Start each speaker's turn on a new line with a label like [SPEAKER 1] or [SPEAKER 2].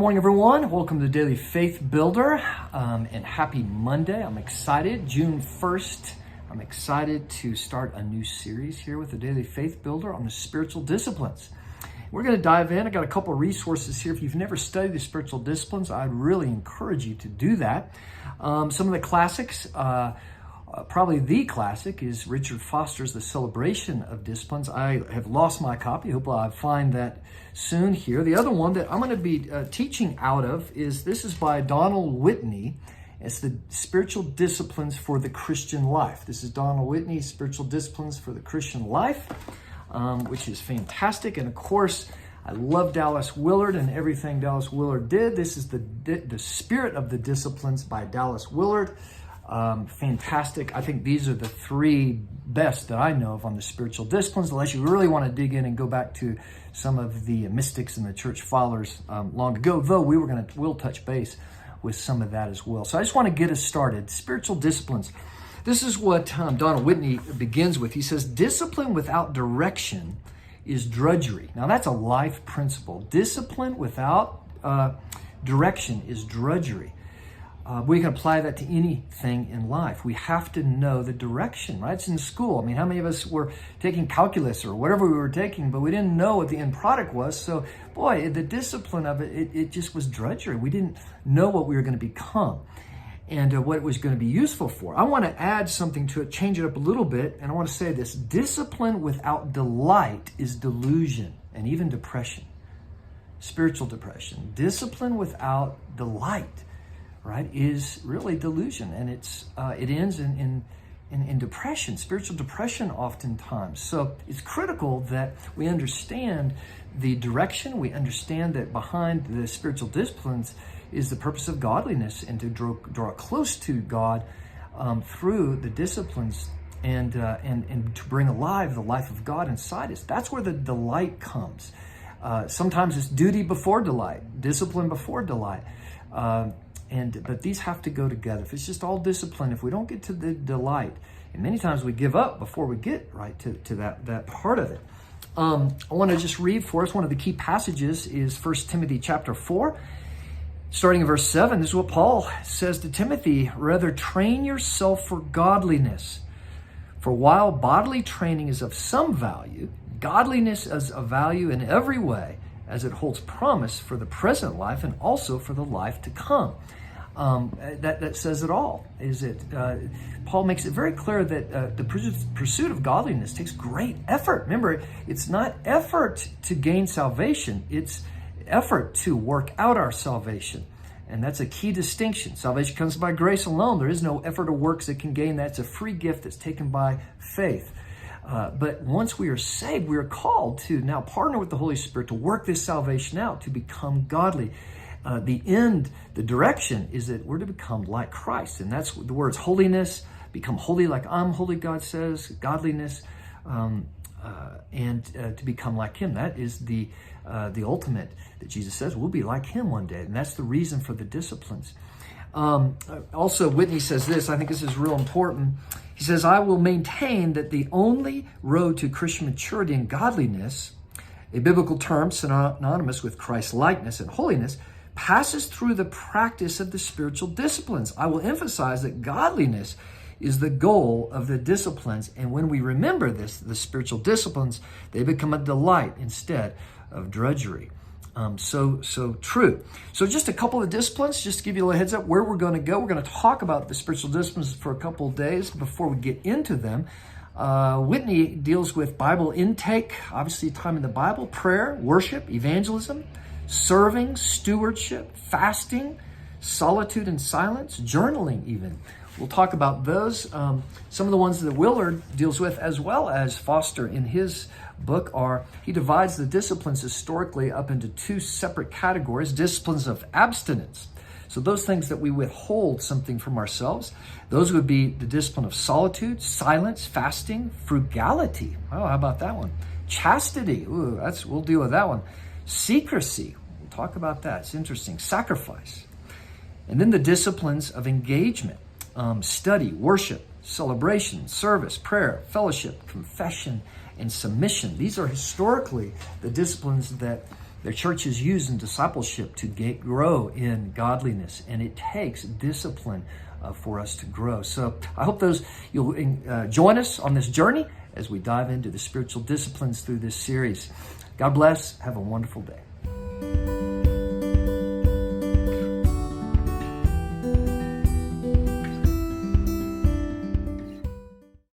[SPEAKER 1] morning, everyone. Welcome to Daily Faith Builder, and happy Monday. I'm excited. June 1st, I'm excited to start a new series here with the Daily Faith Builder on the spiritual disciplines. We're going to dive in. I got a couple of resources here. If you've never studied the spiritual disciplines, I'd really encourage you to do that. Some of the classics, probably the classic is Richard Foster's The Celebration of Disciplines. I have lost my copy. Hope I'll find that soon here. The other one that I'm going to be teaching out of is by Donald Whitney. It's the Spiritual Disciplines for the Christian Life. This is Donald Whitney's Spiritual Disciplines for the Christian Life, which is fantastic. And of course, I love Dallas Willard and everything Dallas Willard did. This is the Spirit of the Disciplines by Dallas Willard. Fantastic. I think these are the three best that I know of on the spiritual disciplines, unless you really want to dig in and go back to some of the mystics and the church fathers long ago, though we'll touch base with some of that as well. So I just want to get us started. Spiritual disciplines. This is what Donald Whitney begins with. He says, discipline without direction is drudgery. Now that's a life principle. Discipline without direction is drudgery. We can apply that to anything in life. We have to know the direction, right? It's in school. I mean, how many of us were taking calculus or whatever we were taking, but we didn't know what the end product was. So, boy, the discipline of it just was drudgery. We didn't know what we were going to become and what it was going to be useful for. I want to add something to it, change it up a little bit, and I want to say this. Discipline without delight is delusion and even depression, spiritual depression. Discipline without delight, right, is really delusion, and it ends in depression, spiritual depression oftentimes. So it's critical that we understand the direction. We understand that behind the spiritual disciplines is the purpose of godliness and to draw close to God through the disciplines and to bring alive the life of God inside us. That's where the delight comes. Sometimes it's duty before delight, discipline before delight. But these have to go together. If it's just all discipline, if we don't get to the delight, and many times we give up before we get right to that part of it. I want to just read for us. One of the key passages is 1 Timothy chapter 4, starting in verse 7. This is what Paul says to Timothy: rather train yourself for godliness. For while bodily training is of some value, godliness is of value in every way, as it holds promise for the present life and also for the life to come. That says it all. Paul makes it very clear that the pursuit of godliness takes great effort. Remember, it's not effort to gain salvation, it's effort to work out our salvation. And that's a key distinction. Salvation comes by grace alone. There is no effort or works that can gain that. It's a free gift that's taken by faith. But once we are saved, we are called to now partner with the Holy Spirit to work this salvation out, to become godly. The end, the direction is that we're to become like Christ. And that's the words holiness, become holy like I'm holy, God says, godliness, and to become like Him. That is the ultimate that Jesus says we'll be like Him one day. And that's the reason for the disciplines. Also, Whitney says this, I think this is real important. He says, I will maintain that the only road to Christian maturity and godliness, a biblical term synonymous with Christ's likeness and holiness, passes through the practice of the spiritual disciplines. I will emphasize that godliness is the goal of the disciplines. And when we remember this, the spiritual disciplines, they become a delight instead of drudgery. So true. So just a couple of disciplines, just to give you a little heads up where we're going to go. We're going to talk about the spiritual disciplines for a couple of days before we get into them. Whitney deals with Bible intake, obviously time in the Bible, prayer, worship, evangelism, serving, stewardship, fasting, solitude and silence, journaling even. We'll talk about those. Some of the ones that Willard deals with, as well as Foster in his book, he divides the disciplines historically up into two separate categories: disciplines of abstinence. So those things that we withhold something from ourselves, those would be the discipline of solitude, silence, fasting, frugality. Oh, how about that one? Chastity. Ooh, we'll deal with that one. Secrecy. We'll talk about that. It's interesting. Sacrifice. And then the disciplines of engagement. Study, worship, celebration, service, prayer, fellowship, confession, and submission. These are historically the disciplines that The church is used in discipleship to grow in godliness, and it takes discipline for us to grow. So I hope you'll join us on this journey as we dive into the spiritual disciplines through this series. God bless. Have a wonderful day.